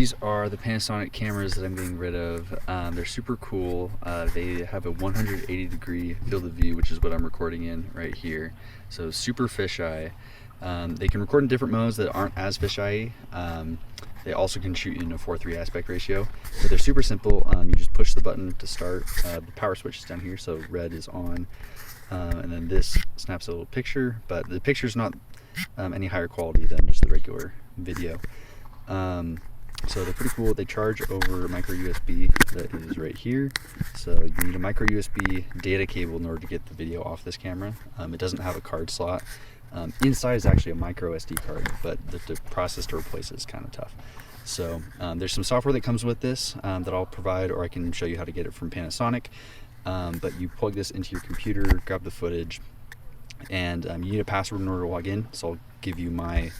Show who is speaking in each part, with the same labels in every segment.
Speaker 1: these are the Panasonic cameras that I'm getting rid of. They're super cool. They have a 180-degree field of view, which is what I'm recording in right here. So super fisheye. They can record in different modes that aren't as fisheye. They also can shoot in a 4:3 aspect ratio, but they're super simple. You just push the button to start. The power switch is down here, so red is on, and then this snaps a little picture, but the picture's not any higher quality than just the regular video. So they're pretty cool. They charge over micro USB that is right here. So you need a micro USB data cable in order to get the video off this camera. It doesn't have a card slot. Inside is actually a micro SD card, but the process to replace it is kind of tough. So there's some software that comes with this that I'll provide, or I can show you how to get it from Panasonic. But you plug this into your computer, grab the footage, and you need a password in order to log in. So I'll give you my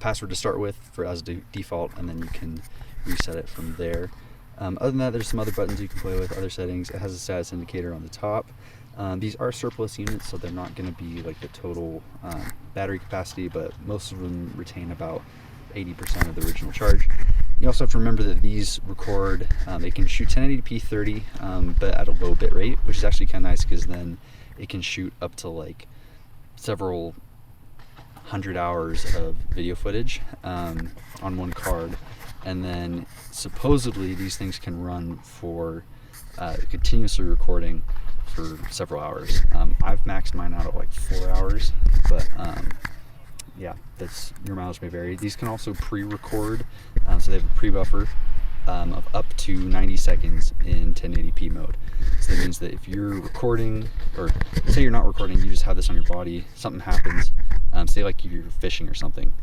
Speaker 1: password to start with as default, and then you can reset it from there. Other than that, there's some other buttons you can play with, other settings. It has a status indicator on the top. These are surplus units, so they're not going to be like the total battery capacity, but most of them retain about 80% of the original charge. You also have to remember that these record, they can shoot 1080p 30, but at a low bit rate, which is actually kind of nice because then it can shoot up to like several 100 hours of video footage on one card. And then supposedly these things can run for continuously recording for several hours. I've maxed mine out at like 4 hours, but yeah, your mileage may vary. These can also pre-record, so they have a pre-buffer of up to 90 seconds in 1080p mode. So that means that if you're recording, or say you're not recording, you just have this on your body, something happens, say like you're fishing or something,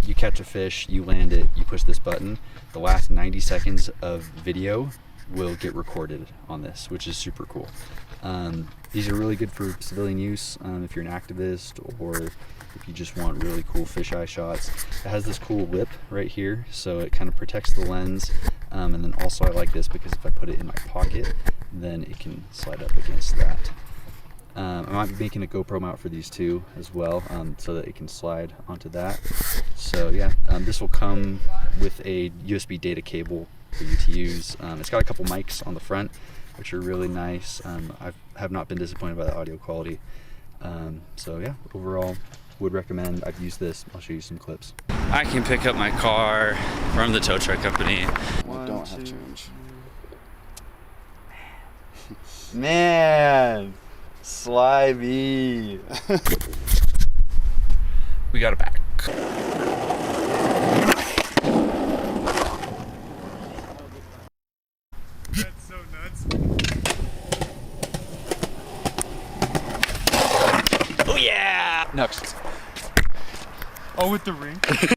Speaker 1: you catch a fish, you land it, you push this button, the last 90 seconds of video will get recorded on this, which is super cool. These are really good for civilian use, if you're an activist or if you just want really cool fisheye shots. It has this cool lip right here, so it kind of protects the lens, and then also I like this because if I put it in my pocket, then it can slide up against that. I might be making a GoPro mount for these too as well, so that it can slide onto that. So yeah, this will come with a USB data cable for you to use. It's got a couple mics on the front, which are really nice. I have not been disappointed by the audio quality. So yeah, overall, would recommend. I've used this. I'll show you some clips.
Speaker 2: I can pick up my car from the tow truck company.
Speaker 3: I don't have change.
Speaker 4: Man, slimy.
Speaker 2: We got it back.
Speaker 5: That's so nuts.
Speaker 2: Oh yeah!
Speaker 1: Next.
Speaker 5: Oh, with the ring?